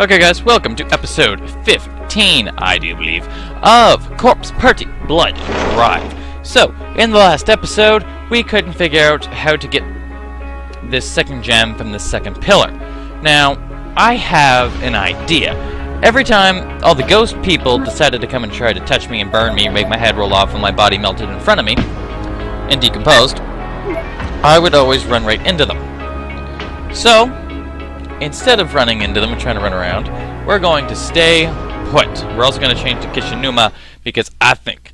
Okay guys, welcome to episode 15, I do believe, of Corpse Party Blood Drive. So, in the last episode, we couldn't figure out how to get this second gem from the second pillar. Now, I have an idea. Every time all the ghost people decided to come and try to touch me and burn me, make my head roll off and my body melted in front of me, and decomposed, I would always run right into them. So, instead of running into them and trying to run around, we're going to stay put. We're also going to change to Kishinuma because I think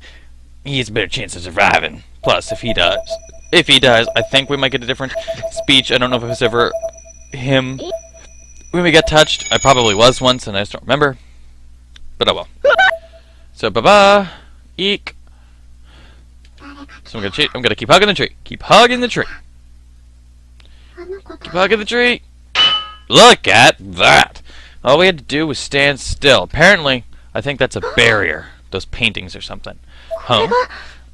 he has a better chance of surviving. Plus, if he dies, I think we might get a different speech. I don't know if it was ever him when we got touched. I probably was once, and I just don't remember. But oh well. So, bye-bye. Eek. So I'm gonna keep hugging the tree. Keep hugging the tree. Keep hugging the tree. Look at that! All we had to do was stand still. Apparently, I think that's a barrier. Those paintings or something. Huh?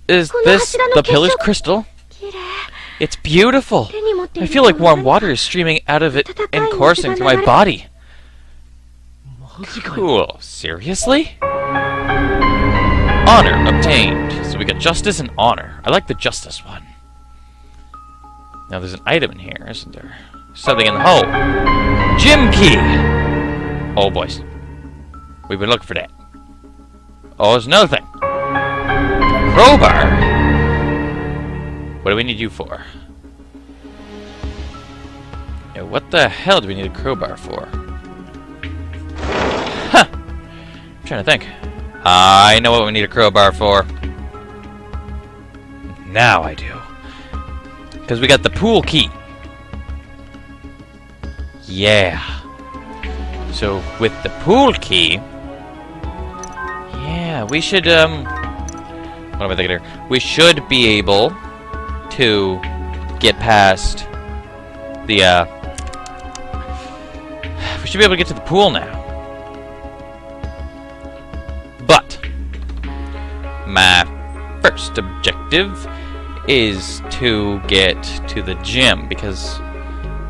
Is this the pillar's crystal? It's beautiful! I feel like warm water is streaming out of it and coursing through my body. Cool. Seriously? Honor obtained. So we got justice and honor. I like the justice one. Now there's an item in here, isn't there? Something in the hole. Gym key! Oh, boys. We've been looking for that. Oh, there's another thing. Crowbar? What do we need you for? Yeah, what the hell do we need a crowbar for? Huh! I'm trying to think. I know what we need a crowbar for. Now I do. Because we got the pool key. Yeah. So with the pool key, yeah, we should what am I thinking here? We should be able to get past the we should be able to get to the pool now. But my first objective is to get to the gym because,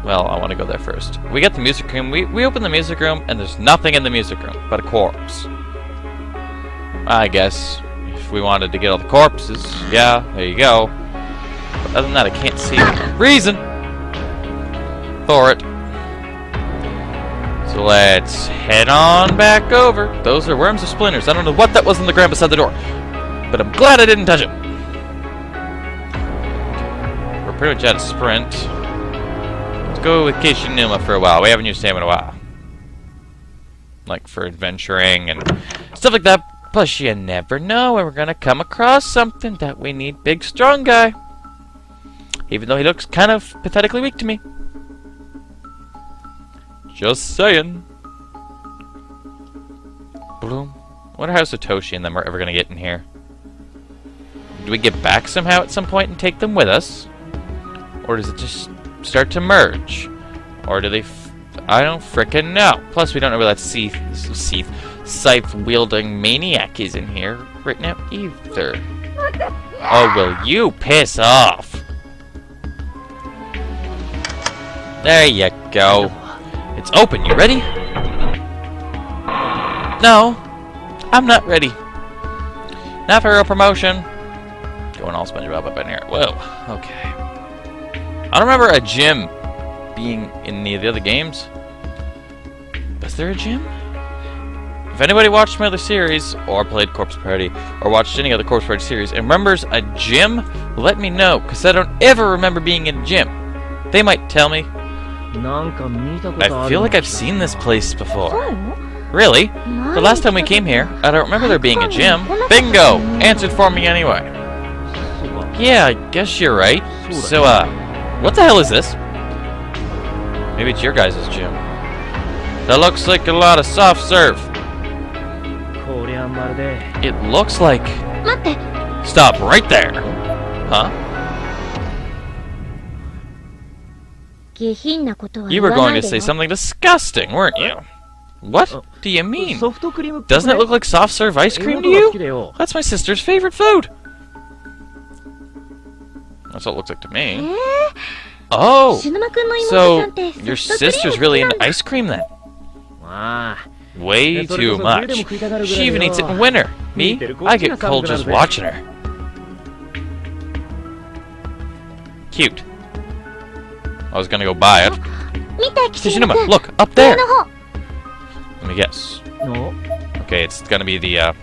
well, I want to go there first. We got the music room. We open the music room, and there's nothing in the music room but a corpse. I guess if we wanted to get all the corpses, yeah, there you go. But other than that, I can't see a reason for it. So let's head on back over. Those are worms or splinters. I don't know what that was on the ground beside the door, but I'm glad I didn't touch it. We're pretty much out of sprint. Go with Kishinuma for a while. We haven't used him in a while. Like for adventuring and stuff like that. Plus you never know when we're gonna come across something that we need big strong guy. Even though he looks kind of pathetically weak to me. Just saying. Bloom. I wonder how Satoshi and them are ever gonna get in here. Do we get back somehow at some point and take them with us? Or does it just start to merge? Or do they I don't frickin' know. Plus, we don't know where that scythe-wielding maniac is in here right now either. Oh, will you piss off? There you go. It's open. You ready? No. I'm not ready. Not for a promotion. Going all SpongeBob up in here. Whoa. Okay. I don't remember a gym being in any of the other games. Was there a gym? If anybody watched my other series, or played Corpse Party, or watched any other Corpse Party series, and remembers a gym, let me know, because I don't ever remember being in a gym. They might tell me. I feel like I've seen this place before. Really? The last time we came here, I don't remember there being a gym. Bingo! Answered for me anyway. Yeah, I guess you're right. So, what the hell is this? Maybe it's your guys' gym. That looks like a lot of soft serve. It looks like... Stop right there. Huh? You were going to say something disgusting, weren't you? What do you mean? Doesn't it look like soft serve ice cream to you? That's my sister's favorite food. That's what it looks like to me. Oh! So, your sister's really into ice cream then? Way too much. She even eats it in winter. Me? I get cold just watching her. Cute. I was gonna go buy it. Kishinuma, look, up there! Let me guess. Okay, it's gonna be the, you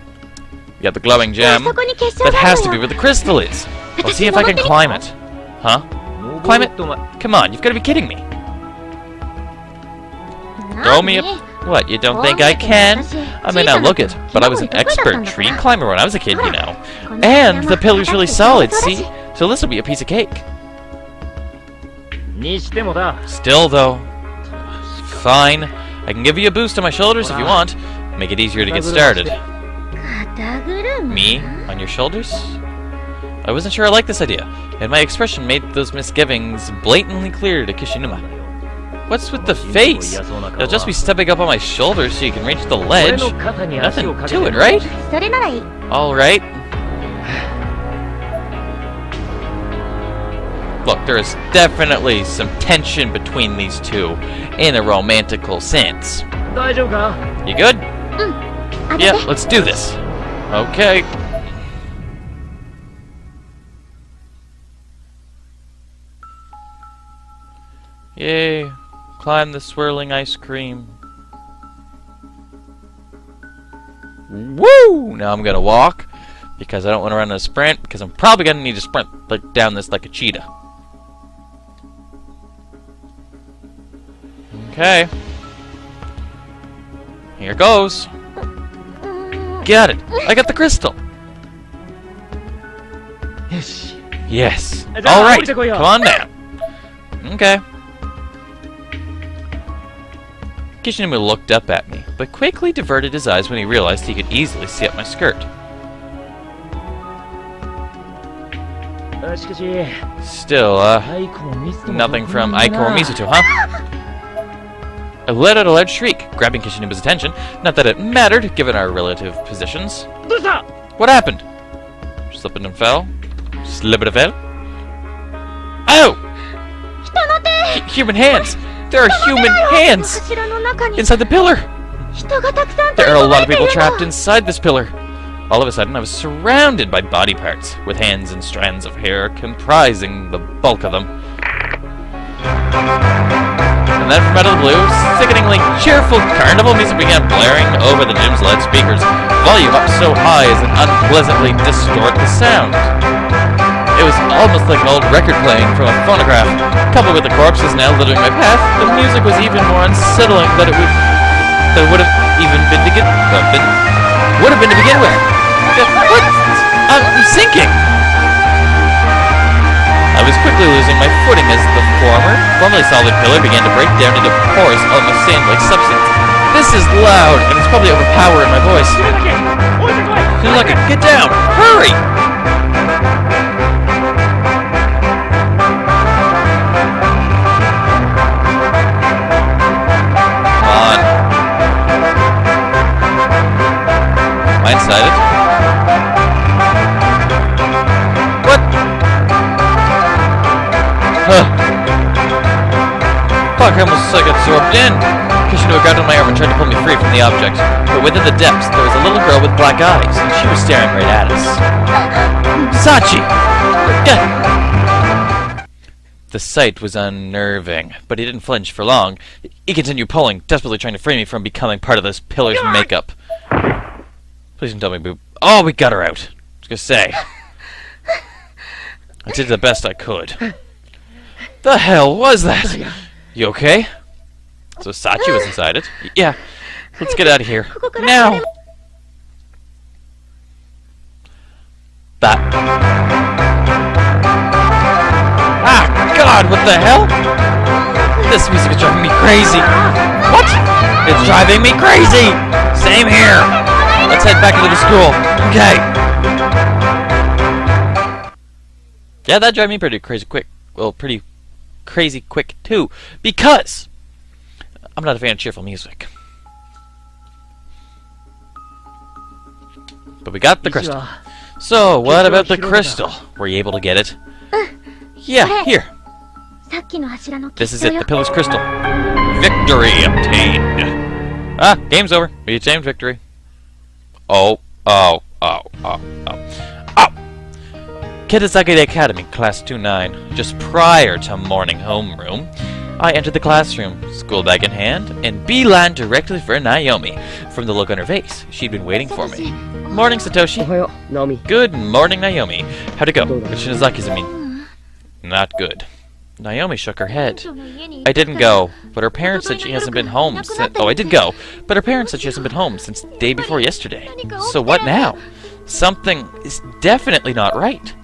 got the glowing gem. That has to be where the crystal is. I'll see if I can climb it. Huh? Climb it? Come on, you've gotta be kidding me. Throw me up. What, you don't think I can? I may not look it, but I was an expert tree climber when I was a kid, you know. And the pillar's really solid, see? So this will be a piece of cake. Still, though. Fine. I can give you a boost on my shoulders if you want. Make it easier to get started. Me? On your shoulders? I wasn't sure I liked this idea, and my expression made those misgivings blatantly clear to Kishinuma. What's with the face? It'll just be stepping up on my shoulders so you can reach the ledge. Nothing to it, right? Alright. Look, there is definitely some tension between these two, in a romantical sense. You good? Yeah, let's do this. Okay. Yay. Climb the swirling ice cream. Woo! Now I'm gonna walk, because I don't want to run a sprint, because I'm probably gonna need to sprint down this like a cheetah. Okay. Here goes. Got it! I got the crystal! Yes. Alright, come on down. Okay. Kishinuma looked up at me, but quickly diverted his eyes when he realized he could easily see up my skirt. Still, nothing from Aiko or Mizuto, huh? I let out a loud shriek, grabbing Kishinuma's attention. Not that it mattered, given our relative positions. What happened? Slipped and fell? Slipped and fell? Ow! Human hands! There are human hands! Inside the pillar! There are a lot of people trapped inside this pillar. All of a sudden, I was surrounded by body parts, with hands and strands of hair comprising the bulk of them. And then from out of the blue, sickeningly cheerful carnival music began blaring over the gym's loudspeakers, volume up so high as it unpleasantly distorted the sound. It was almost like an old record playing from a phonograph. Coupled with the corpses now littering my path, the music was even more unsettling than it would have even been to begin with. What? I'm sinking! I was quickly losing my footing as the formerly solid pillar began to break down into porous, almost sand-like substance. This is loud, and it's probably overpowering my voice. Look, get down! Hurry! Come on. Am I inside it? What? Fuck, I almost got absorbed in. Kishinuma grabbed on my arm and tried to pull me free from the object. But within the depths, there was a little girl with black eyes, and she was staring right at us. Sachi! The sight was unnerving, but he didn't flinch for long. He continued pulling, desperately trying to free me from becoming part of this pillar's makeup. Please don't tell me, Boop. Oh, we got her out. I was gonna say. I did the best I could. The hell was that? You okay? So Sachi was inside it? Yeah. Let's get out of here. Now! That. Ah, God, what the hell? This music is driving me crazy. What? It's driving me crazy! Same here. Let's head back into the school. Okay. Yeah, that drove me pretty crazy quick. Well, pretty crazy quick, too. Because I'm not a fan of cheerful music. But we got the crystal. So, what about the crystal? Were you able to get it? Yeah, here. This is it, the pillar's crystal. Victory obtained. Ah, game's over. We achieved victory. Oh. Kitazaki Academy, Class 2-9. Just prior to morning homeroom, I entered the classroom, school bag in hand, and beeline directly for Naomi. From the look on her face, she'd been waiting for me. Morning, Satoshi. Good morning, Naomi. How'd it go? With Shinazaki's, I mean. Not good. Naomi shook her head. I didn't go, but her parents said she hasn't been home since... Oh, I did go, but her parents said she hasn't been home since the day before yesterday. So what now? Something is definitely not right.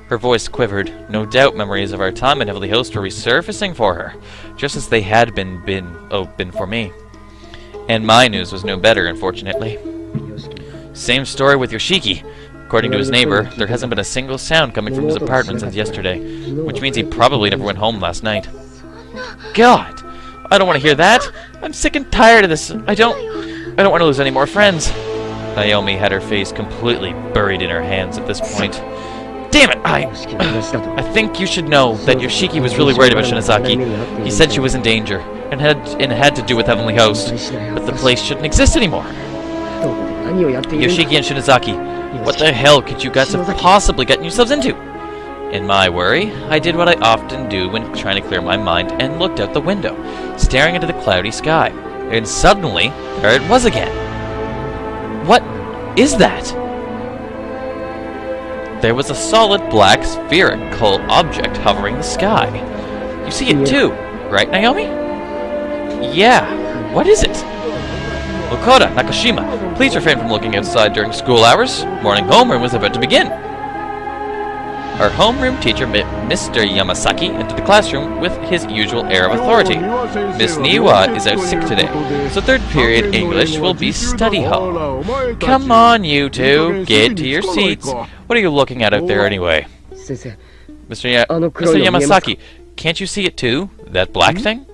Her voice quivered. No doubt memories of our time in Heavenly Host were resurfacing for her, just as they had been for me. And my news was no better, unfortunately. Same story with Yoshiki. According to his neighbor, there hasn't been a single sound coming from his apartment since yesterday, which means he probably never went home last night. God! I don't want to hear that! I'm sick and tired of this! I don't want to lose any more friends! Naomi had her face completely buried in her hands at this point. Damn it! I think you should know that Yoshiki was really worried about Shinazaki. He said she was in danger, and had to do with Heavenly Host, but the place shouldn't exist anymore. Yoshiki and Shinazaki, what the hell could you guys have possibly gotten yourselves into? In my worry, I did what I often do when trying to clear my mind and looked out the window, staring into the cloudy sky. And suddenly, there it was again. What is that? There was a solid black spherical object hovering the sky. You see it too, right, Naomi? Yeah. What is it? Okada, Nakashima, please refrain from looking outside during school hours. Morning homeroom was about to begin. Our homeroom teacher, Mr. Yamasaki, entered the classroom with his usual air of authority. Miss Niwa is out sick today, so third period English will be study hall. Come on, you two, get to your seats. What are you looking at out there anyway? Mr. Yamasaki, can't you see it too? That black thing?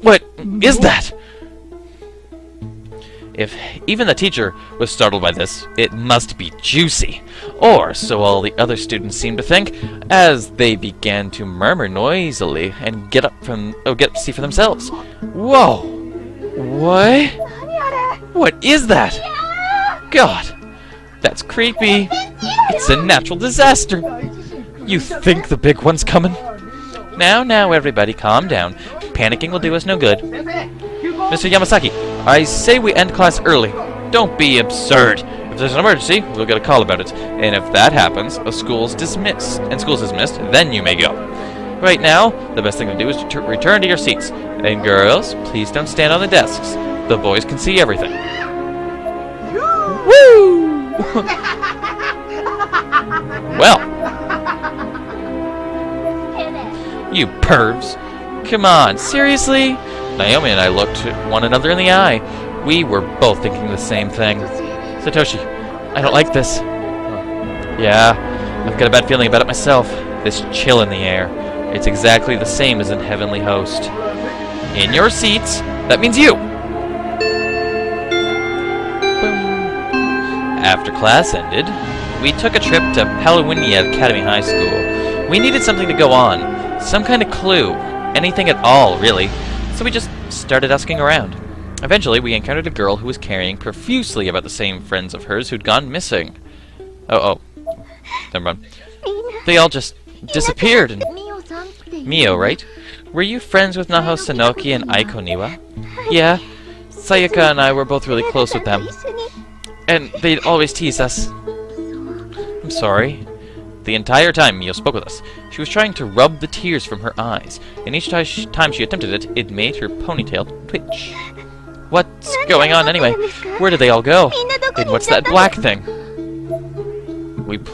What is that? If even the teacher was startled by this, it must be juicy. Or so all the other students seemed to think, as they began to murmur noisily and get up to see for themselves. Whoa! What? What is that? God, that's creepy. It's a natural disaster. You think the big one's coming? Now, everybody, calm down. Panicking will do us no good. Mr. Yamasaki, I say we end class early. Don't be absurd. If there's an emergency, we'll get a call about it. And if that happens, school's dismissed, then you may go. Right now, the best thing to do is to return to your seats. And girls, please don't stand on the desks. The boys can see everything. Woo! Well. You pervs. Come on, seriously? Naomi and I looked one another in the eye. We were both thinking the same thing. Satoshi, I don't like this. Yeah, I've got a bad feeling about it myself. This chill in the air. It's exactly the same as in Heavenly Host. In your seats, that means you! Boom. After class ended, we took a trip to Palawinia Academy High School. We needed something to go on. Some kind of clue. Anything at all, really. So we just started asking around. Eventually, we encountered a girl who was carrying profusely about the same friends of hers who'd gone missing. Oh. Never mind. They all just disappeared and... Mio, right? Were you friends with Naho Sanoki and Aiko Niwa? Yeah. Sayaka and I were both really close with them. And they'd always tease us. I'm sorry. The entire time Mio spoke with us, she was trying to rub the tears from her eyes, and each time she attempted it, it made her ponytail twitch. What's going on anyway? Where did they all go? And what's that black thing? We'd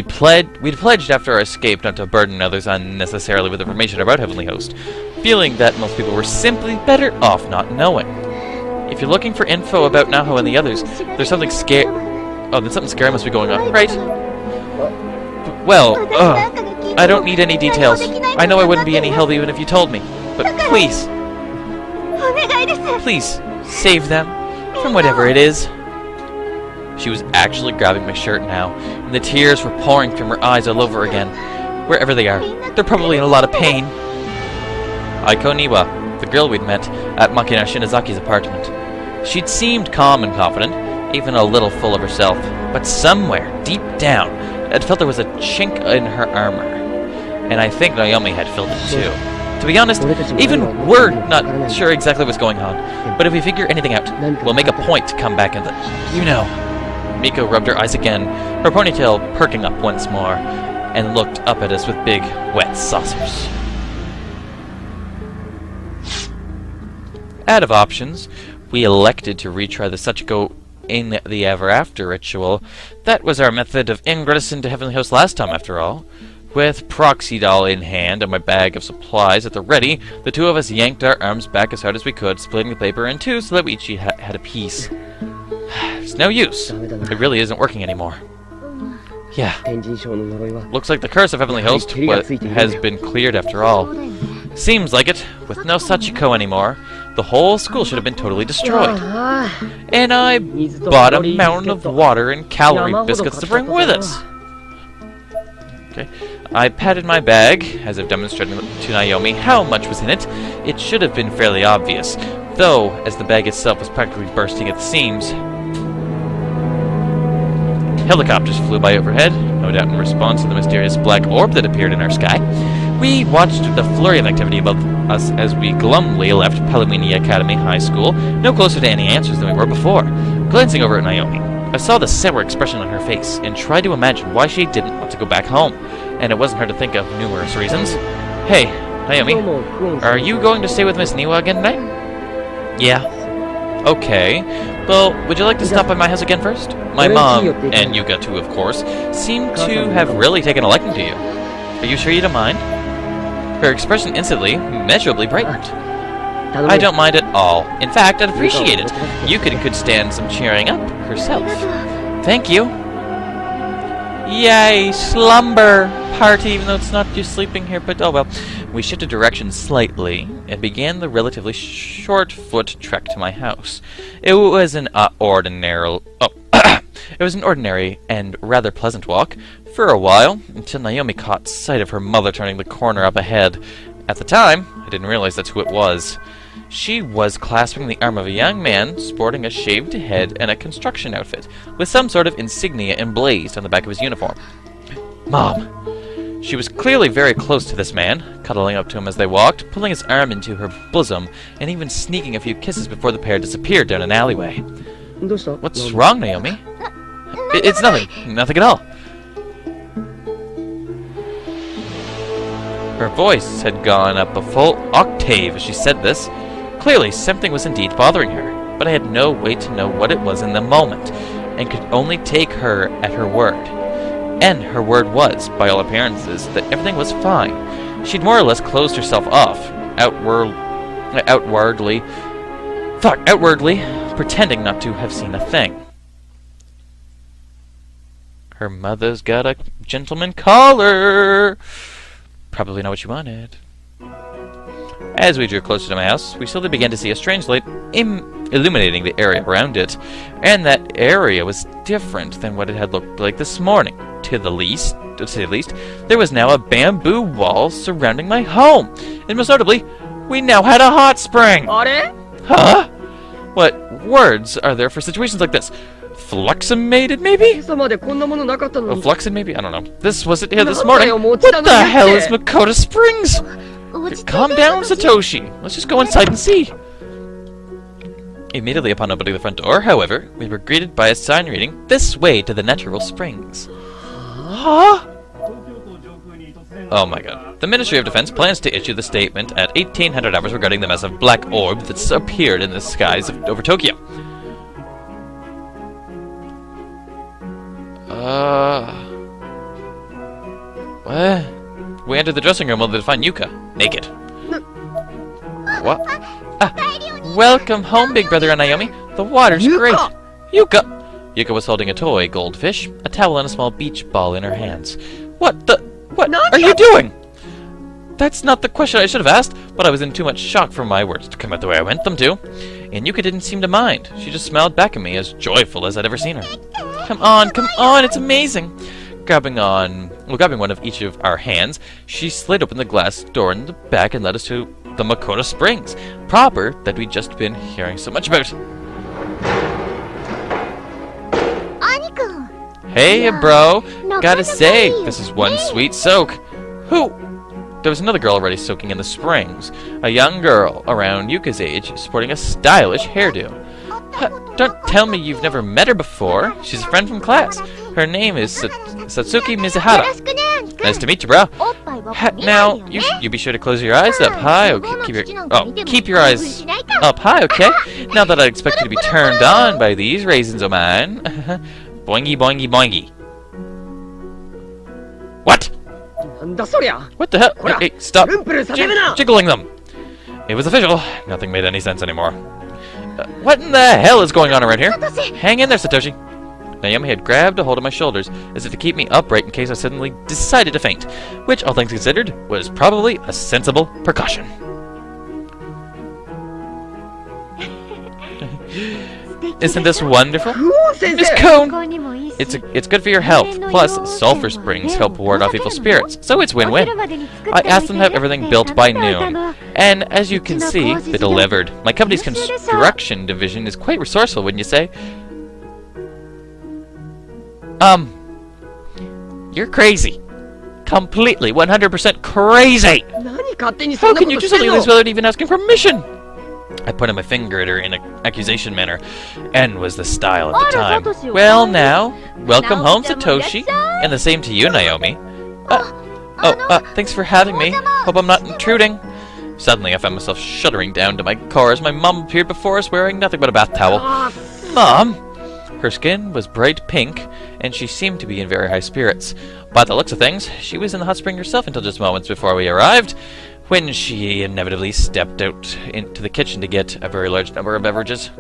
pledged after our escape not to burden others unnecessarily with information about Heavenly Host, feeling that most people were simply better off not knowing. If you're looking for info about Naho and the others, there's something scary. Oh, then something scary must be going on, right? Well, I don't need any details. I know I wouldn't be any help even if you told me. But please, save them from whatever it is. She was actually grabbing my shirt now, and the tears were pouring from her eyes all over again. Wherever they are, they're probably in a lot of pain. Aiko Niwa, the girl we'd met at Makina Shinazaki's apartment. She'd seemed calm and confident, even a little full of herself, but somewhere, deep down, it felt there was a chink in her armor. And I think Naomi had filled it too. To be honest, even we're not sure exactly what's going on, but if we figure anything out, we'll make a point to come back and Miko rubbed her eyes again, her ponytail perking up once more, and looked up at us with big, wet saucers. Out of options, we elected to retry the Sachiko in the Ever After ritual. That was our method of ingress into Heavenly House last time, after all. With Proxy Doll in hand and my bag of supplies at the ready, the two of us yanked our arms back as hard as we could, splitting the paper in two so that we each had a piece. It's no use. It really isn't working anymore. Yeah. Looks like the curse of Heavenly Host has been cleared after all. Seems like it. With no Sachiko anymore, the whole school should have been totally destroyed. And I bought a mountain of water and calorie biscuits to bring with us. Okay. I patted my bag, as if demonstrating to Naomi how much was in it. It should have been fairly obvious, though, as the bag itself was practically bursting at the seams. Helicopters flew by overhead, no doubt in response to the mysterious black orb that appeared in our sky. We watched the flurry of activity above us as we glumly left Palomini Academy High School, no closer to any answers than we were before. Glancing over at Naomi, I saw the sour expression on her face and tried to imagine why she didn't want to go back home, and it wasn't hard to think of numerous reasons. Hey, Naomi, are you going to stay with Miss Niwa again tonight? Yeah. Okay. Well, would you like to stop by my house again first? My mom, and Yuka too, of course, seem to have really taken a liking to you. Are you sure you don't mind? Her expression instantly, measurably brightened. I don't mind at all. In fact, I'd appreciate it. Yuka could stand some cheering up herself. Thank you. Yay, slumber party, even though it's not just sleeping here, but oh well. We shifted direction slightly and began the relatively short foot trek to my house. It was an ordinary and rather pleasant walk for a while, until Naomi caught sight of her mother turning the corner up ahead. At the time, I didn't realize that's who it was. She was clasping the arm of a young man sporting a shaved head and a construction outfit, with some sort of insignia emblazed on the back of his uniform. Mom! She was clearly very close to this man, cuddling up to him as they walked, pulling his arm into her bosom, and even sneaking a few kisses before the pair disappeared down an alleyway. What's wrong, Naomi? It's nothing. Nothing at all. Her voice had gone up a full octave as she said this. Clearly, something was indeed bothering her, but I had no way to know what it was in the moment, and could only take her at her word. And her word was, by all appearances, that everything was fine. She'd more or less closed herself off, outwardly, pretending not to have seen a thing. Her mother's got a gentleman caller. Probably not what she wanted. As we drew closer to my house, we slowly began to see a strange light illuminating the area around it, and that area was different than what it had looked like this morning. To say the least, there was now a bamboo wall surrounding my home, and most notably, we now had a hot spring! Huh? What words are there for situations like this? Fluximated, maybe? Oh, fluxin, maybe? I don't know. This wasn't here this morning. What the hell is Makoto Springs? Calm down, Satoshi. Let's just go inside and see. Immediately upon opening the front door, however, we were greeted by a sign reading, "This way to the natural springs." Huh? Oh my god. The Ministry of Defense plans to issue the statement at 1800 hours regarding the massive black orb that's appeared in the skies over Tokyo. What? We entered the dressing room only to find Yuka naked. What? Welcome home, big brother and Naomi. The water's great. Yuka! Yuka was holding a toy goldfish, a towel, and a small beach ball in her hands. What are you doing? That's not the question I should have asked, but I was in too much shock for my words to come out the way I meant them to. And Yuka didn't seem to mind. She just smiled back at me, as joyful as I'd ever seen her. Come on, it's amazing. Grabbing one of each of our hands, she slid open the glass door in the back and led us to the Makoto Springs, proper that we'd just been hearing so much about. Hey, bro! Gotta say, this is one sweet soak. Who? There was another girl already soaking in the springs. A young girl, around Yuka's age, sporting a stylish hairdo. Don't tell me you've never met her before. She's a friend from class. Her name is Satsuki Mizuhara. Nice to meet you, bro. Now, you be sure to close your eyes up high. Okay, keep your eyes up high, okay? Now that I expect you to be turned on by these raisins of mine. Boingy, boingy, boingy. What? What the hell? Hey, stop jiggling them. It was official. Nothing made any sense anymore. What in the hell is going on around here? Hang in there, Satoshi. Naomi had grabbed a hold of my shoulders as if to keep me upright in case I suddenly decided to faint, which, all things considered, was probably a sensible precaution. Isn't this wonderful? Miss Koun! It's good for your health. Plus, sulfur springs help ward off evil spirits, so it's win-win. I asked them to have everything built by noon, and as you can see, they delivered. My company's construction division is quite resourceful, wouldn't you say? You're crazy. Completely, 100% crazy! How can you do something like this without even asking permission? I pointed my finger at her in an accusation manner, and was the style at the time. Well now, welcome home, Satoshi, and the same to you, Naomi. Thanks for having me. Hope I'm not intruding. Suddenly I found myself shuddering down to my core as my mom appeared before us wearing nothing but a bath towel. Mom! Her skin was bright pink, and she seemed to be in very high spirits. By the looks of things, she was in the hot spring herself until just moments before we arrived, when she inevitably stepped out into the kitchen to get a very large number of beverages.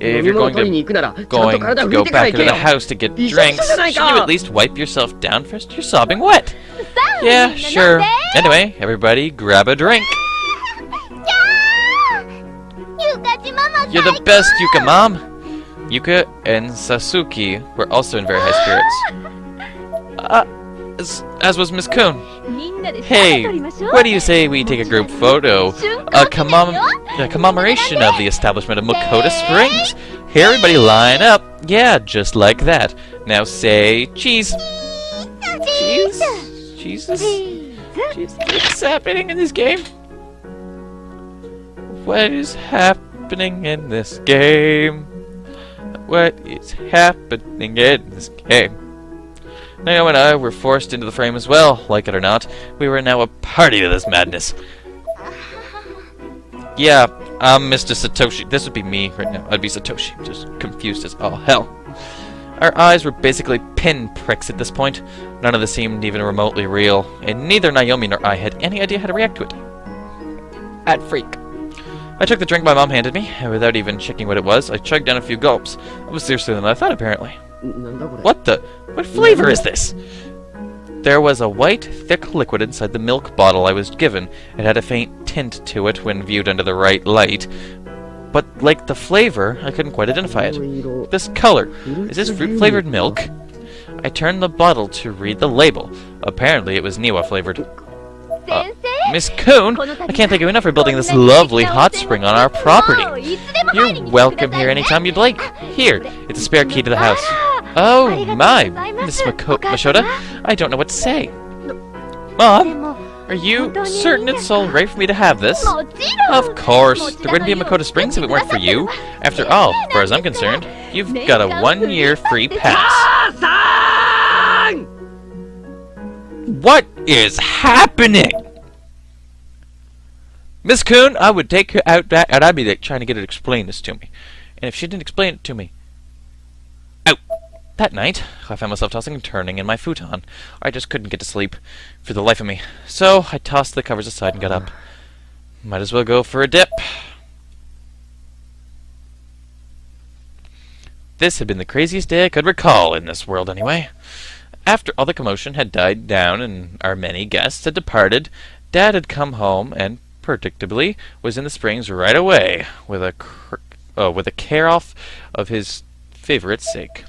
If you're going to go back into the house to get drinks, shouldn't you at least wipe yourself down first? You're sobbing wet. Yeah, sure. Anyway, everybody grab a drink. You're the best, Yuka Mom. Yuka and Sasuke were also in very high spirits. As was Miss Koun. Hey, what do you say we take a group photo? A commemoration of the establishment of Makoto Springs. Here, everybody line up. Yeah, just like that. Now say cheese. Cheese? Jesus? Cheese? What's happening in this game? What is happening in this game? What is happening in this game? Naomi and I were forced into the frame as well, like it or not. We were now a party to this madness. Yeah, I'm Mr. Satoshi. This would be me right now. I'd be Satoshi, just confused as all hell. Our eyes were basically pinpricks at this point. None of this seemed even remotely real, and neither Naomi nor I had any idea how to react to it. At freak. I took the drink my mom handed me, and without even checking what it was, I chugged down a few gulps. It was seriously than I thought, apparently. What the? What flavor is this? There was a white, thick liquid inside the milk bottle I was given. It had a faint tint to it when viewed under the right light. But, like the flavor, I couldn't quite identify it. This color, is this fruit-flavored milk? I turned the bottle to read the label. Apparently it was Niwa-flavored. Miss Koun, I can't thank you enough for building this lovely hot spring on our property. You're welcome here anytime you'd like. Here, it's a spare key to the house. Oh my, Miss Mashota, I don't know what to say. Mom, are you certain it's all right for me to have this? Of course, there wouldn't be a Makoto Springs if it weren't for you. After all, as far as I'm concerned, you've got a 1-year free pass. What is happening? Miss Koun, I would take her out back, and I'd be like, trying to get her to explain this to me. And if she didn't explain it to me... Out! That night, I found myself tossing and turning in my futon. I just couldn't get to sleep for the life of me. So, I tossed the covers aside and got up. Might as well go for a dip. This had been the craziest day I could recall in this world, anyway. After all the commotion had died down and our many guests had departed, Dad had come home and, predictably, was in the springs right away, with a care-off of his favorite's sake.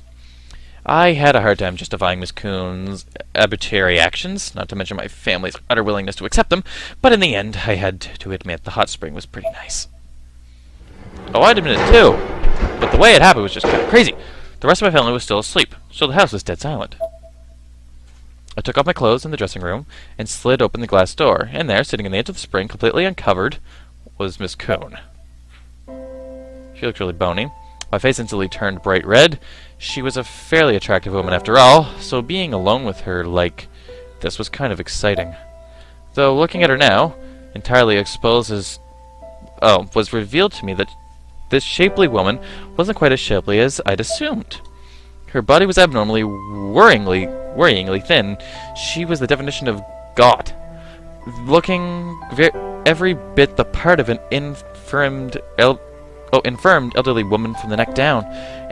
I had a hard time justifying Miss Koun's arbitrary actions, not to mention my family's utter willingness to accept them, but in the end, I had to admit the hot spring was pretty nice. Oh, I'd admit it too, but the way it happened was just kind of crazy. The rest of my family was still asleep, so the house was dead silent. I took off my clothes in the dressing room and slid open the glass door, and there, sitting in the edge of the spring, completely uncovered, was Miss Koun. She looked really bony. My face instantly turned bright red. She was a fairly attractive woman after all, so being alone with her like this was kind of exciting. Though looking at her now, entirely exposed as... was revealed to me that this shapely woman wasn't quite as shapely as I'd assumed. Her body was abnormally, worryingly thin. She was the definition of gaunt, looking every bit the part of an infirmed elderly woman from the neck down,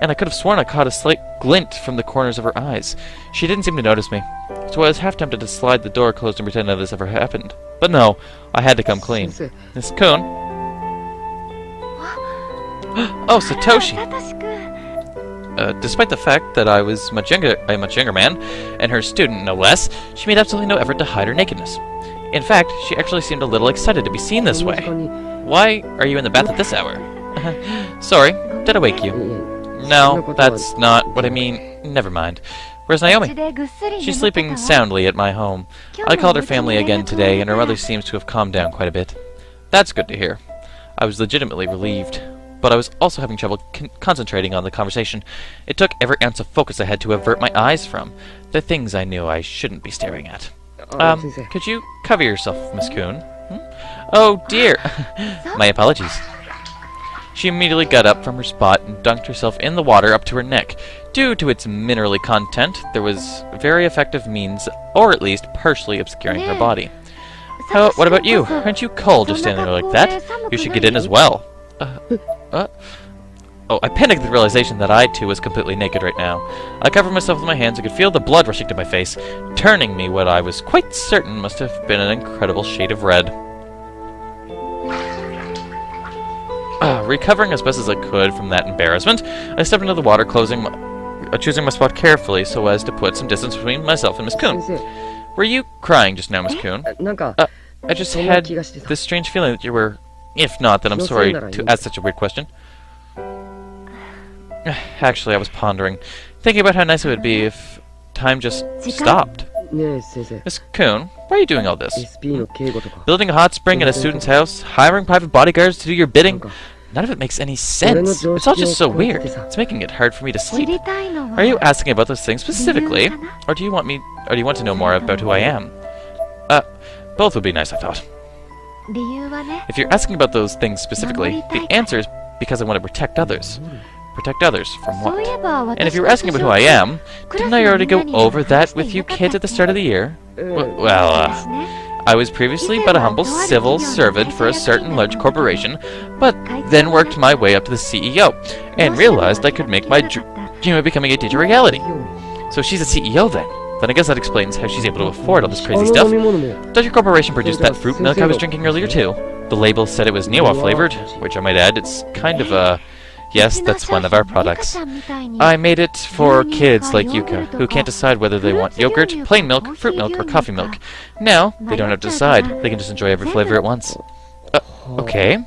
and I could have sworn I caught a slight glint from the corners of her eyes. She didn't seem to notice me, so I was half tempted to slide the door closed and pretend none of this ever happened. But no, I had to come clean. Miss Koun? Oh, Satoshi! Despite the fact that I was a much younger man, and her student no less, she made absolutely no effort to hide her nakedness. In fact, she actually seemed a little excited to be seen this way. Why are you in the bath at this hour? Sorry, did I wake you? No, that's not what I mean. Never mind. Where's Naomi? She's sleeping soundly at my home. I called her family again today, and her mother seems to have calmed down quite a bit. That's good to hear. I was legitimately relieved, but I was also having trouble concentrating on the conversation. It took every ounce of focus I had to avert my eyes from the things I knew I shouldn't be staring at. Could you cover yourself, Miss Koun? Oh dear! My apologies. She immediately got up from her spot and dunked herself in the water up to her neck. Due to its minerally content, there was very effective means, or at least partially obscuring her body. What about you? Aren't you cold just standing there like that? You should get in as well. Oh, I panicked at the realization that I too was completely naked right now. I covered myself with my hands and could feel the blood rushing to my face, turning me what I was quite certain must have been an incredible shade of red. Recovering as best as I could from that embarrassment, I stepped into the water, choosing my spot carefully so as to put some distance between myself and Miss Koun. Were you crying just now, Miss Koun? I just had this strange feeling that you were... If not, then I'm sorry to ask such a weird question. Actually, I was pondering, thinking about how nice it would be if time just stopped. Miss Koun, why are you doing all this? Building a hot spring in a student's house, hiring private bodyguards to do your bidding? None of it makes any sense. It's all just so weird. It's making it hard for me to sleep. Are you asking about those things specifically, or do you want to know more about who I am? Both would be nice, I thought. If you're asking about those things specifically, the answer is because I want to protect others. Protect others from what? And if you were asking about who I am, didn't I already go over that with you kids at the start of the year? I was previously but a humble civil servant for a certain large corporation, but then worked my way up to the CEO, and realized I could make my dream of becoming a teacher a reality. So she's a CEO then? Then I guess that explains how she's able to afford all this crazy stuff. Does your corporation produce that fruit milk I was drinking earlier too? The label said it was Niwa flavored, which I might add, it's kind of a... Yes, that's one of our products. I made it for kids like Yuka, who can't decide whether they want yogurt, plain milk, fruit milk, or coffee milk. Now, they don't have to decide. They can just enjoy every flavor at once. Okay.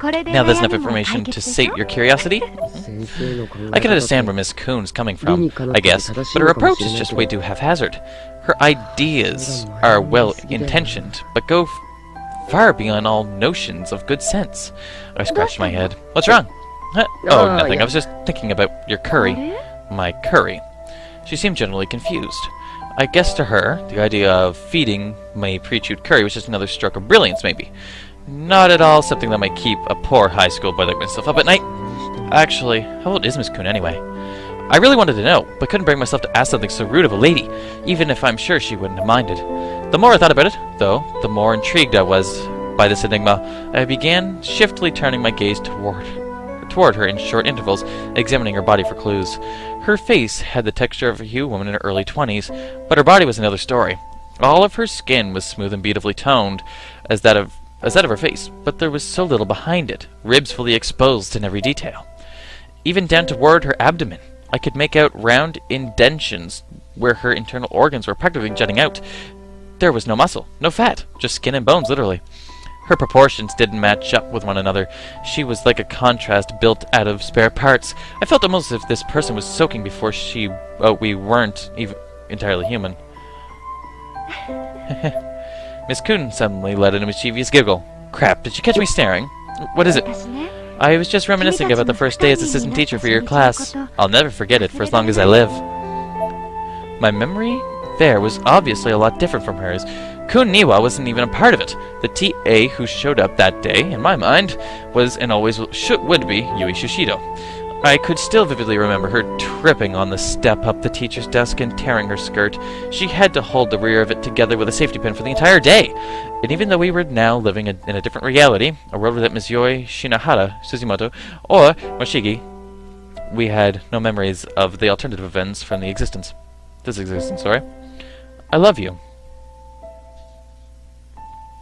Now there's enough information to sate your curiosity. I can understand where Miss Koun's coming from, I guess, but her approach is just way too haphazard. Her ideas are well-intentioned, but go far beyond all notions of good sense. I scratched my head. What's wrong? Oh, nothing. I was just thinking about your curry. My curry. She seemed generally confused. I guess to her, the idea of feeding my pre-chewed curry was just another stroke of brilliance, maybe. Not at all something that might keep a poor high school boy like myself up at night. Actually, how old is Miss Koun anyway? I really wanted to know, but couldn't bring myself to ask something so rude of a lady, even if I'm sure she wouldn't have minded. The more I thought about it, though, the more intrigued I was by this enigma. I began shiftily turning my gaze toward her in short intervals, examining her body for clues. Her face had the texture of a human woman in her early 20s, but her body was another story. All of her skin was smooth and beautifully toned, as that of her face, but there was so little behind it, ribs fully exposed in every detail. Even down toward her abdomen, I could make out round indentions where her internal organs were practically jutting out. There was no muscle, no fat, just skin and bones, literally. Her proportions didn't match up with one another. She was like a contrast built out of spare parts. I felt almost as if this person was soaking before we weren't even entirely human. Miss Koun suddenly let out a mischievous giggle. Crap, did she catch me staring? What is it? I was just reminiscing about the first day as assistant teacher for your class. I'll never forget it for as long as I live. My memory there was obviously a lot different from hers. Koun Niwa wasn't even a part of it. The TA who showed up that day, in my mind, was and always would be Yui Shishido. I could still vividly remember her tripping on the step up the teacher's desk and tearing her skirt. She had to hold the rear of it together with a safety pin for the entire day. And even though we were now living in a different reality, a world without Miss Yoi, Shinahara, Suzumoto, or Moshigi, we had no memories of the alternative events from this existence, sorry. I love you.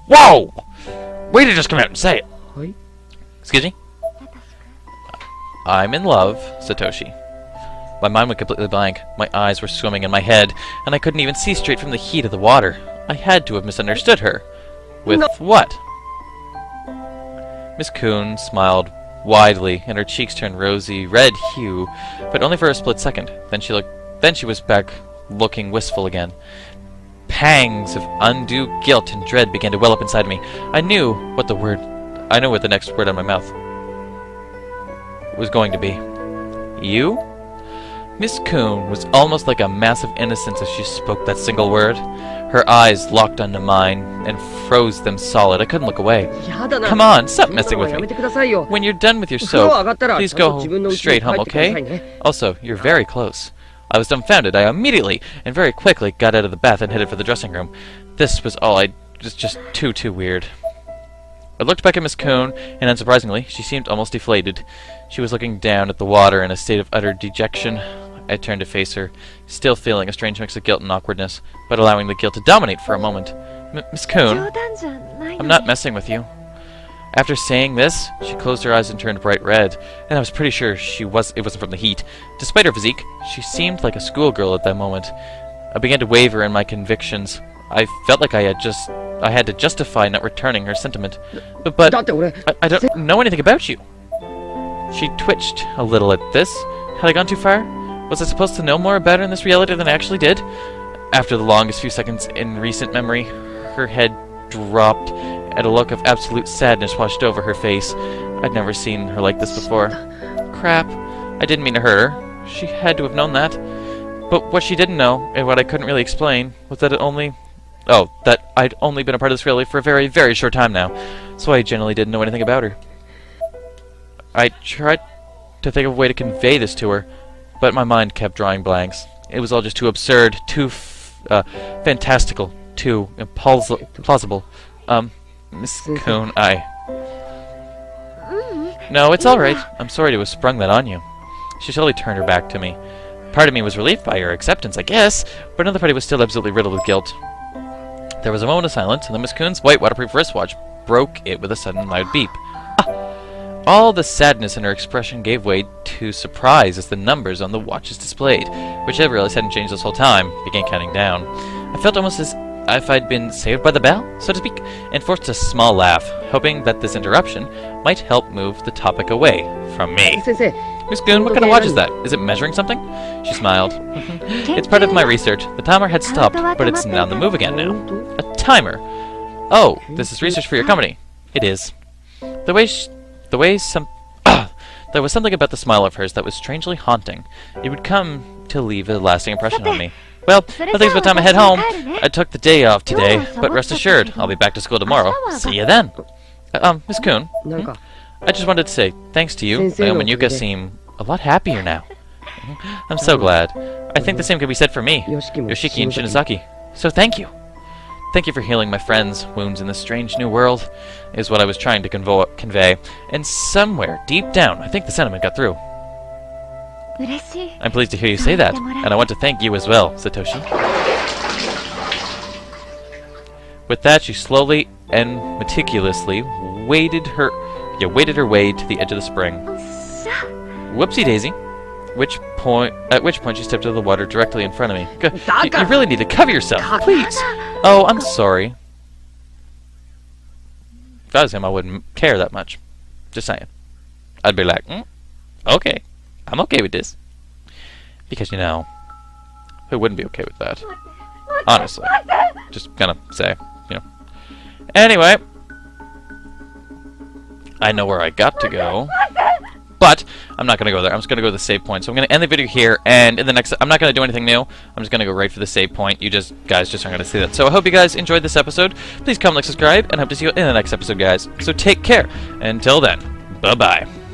Whoa! Way to just come out and say it! Excuse me? I'm in love, Satoshi. My mind went completely blank. My eyes were swimming in my head, and I couldn't even see straight from the heat of the water. I had to have misunderstood her. With what? Miss Koun smiled widely, and her cheeks turned rosy red hue, but only for a split second. Then she was back looking wistful again. Pangs of undue guilt and dread began to well up inside me. I knew what the next word on my mouth was going to be. You? Miss Koun was almost like a mass of innocence as she spoke that single word. Her eyes locked onto mine and froze them solid. I couldn't look away. Come on, stop messing with me. When you're done with your soap, please go straight home, okay? Also, you're very close. I was dumbfounded. I immediately and very quickly got out of the bath and headed for the dressing room. This was just too weird. I looked back at Miss Koun, and unsurprisingly, she seemed almost deflated. She was looking down at the water in a state of utter dejection. I turned to face her, still feeling a strange mix of guilt and awkwardness, but allowing the guilt to dominate for a moment. Miss Koun, I'm not messing with you. After saying this, she closed her eyes and turned bright red, and I was pretty sure it wasn't from the heat. Despite her physique, she seemed like a schoolgirl at that moment. I began to waver in my convictions. I felt like I had to justify not returning her sentiment. But I don't know anything about you. She twitched a little at this. Had I gone too far? Was I supposed to know more about her in this reality than I actually did? After the longest few seconds in recent memory, her head dropped, and a look of absolute sadness washed over her face. I'd never seen her like this before. Crap. I didn't mean to hurt her. She had to have known that. But what she didn't know, and what I couldn't really explain, was that that I'd only been a part of this reality for a very, very short time now, so I generally didn't know anything about her. I tried to think of a way to convey this to her, but my mind kept drawing blanks. It was all just too absurd, too fantastical, too implausible. Miss Koun, No, it's alright. I'm sorry to have sprung that on you. She slowly turned her back to me. Part of me was relieved by her acceptance, I guess, but another party was still absolutely riddled with guilt. There was a moment of silence, and then Miss Koun's white waterproof wristwatch broke it with a sudden loud beep. All the sadness in her expression gave way to surprise as the numbers on the watches displayed, which I realized hadn't changed this whole time, began counting down. I felt almost as if I'd been saved by the bell, so to speak, and forced a small laugh, hoping that this interruption might help move the topic away from me. Miss Koun, what kind of watch is that? Is it measuring something? She smiled. It's part of my research. The timer had stopped, but it's on the move again now. A timer. Oh, this is research for your company. It is. There was something about the smile of hers that was strangely haunting. It would come to leave a lasting impression on me. Well, I think it's about time I head home. I took the day off today, but rest assured, I'll be back to school tomorrow. See you then. Miss Koun, I just wanted to say thanks to you. Naomi and Yuka seem a lot happier now. I'm so glad. I think the same can be said for me, Yoshiki and Shinozaki. So thank you. Thank you for healing my friend's wounds in this strange new world, is what I was trying to convey. And somewhere, deep down, I think the sentiment got through. I'm pleased to hear you say that, and I want to thank you as well, Satoshi. With that, she slowly and meticulously waded her way to the edge of the spring. Whoopsie daisy. At which point she stepped into the water directly in front of me. You really need to cover yourself, please. Oh, I'm sorry. If I was him, I wouldn't care that much. Just saying. I'd be like, okay, I'm okay with this. Because, you know, who wouldn't be okay with that? Honestly. Just gonna say, you know. Anyway. I know where I got to go. But I'm not going to go there. I'm just going to go to the save point. So I'm going to end the video here, and in the next... I'm not going to do anything new. I'm just going to go right for the save point. You guys just aren't going to see that. So I hope you guys enjoyed this episode. Please comment, like, subscribe, and I hope to see you in the next episode, guys. So take care. Until then, bye-bye.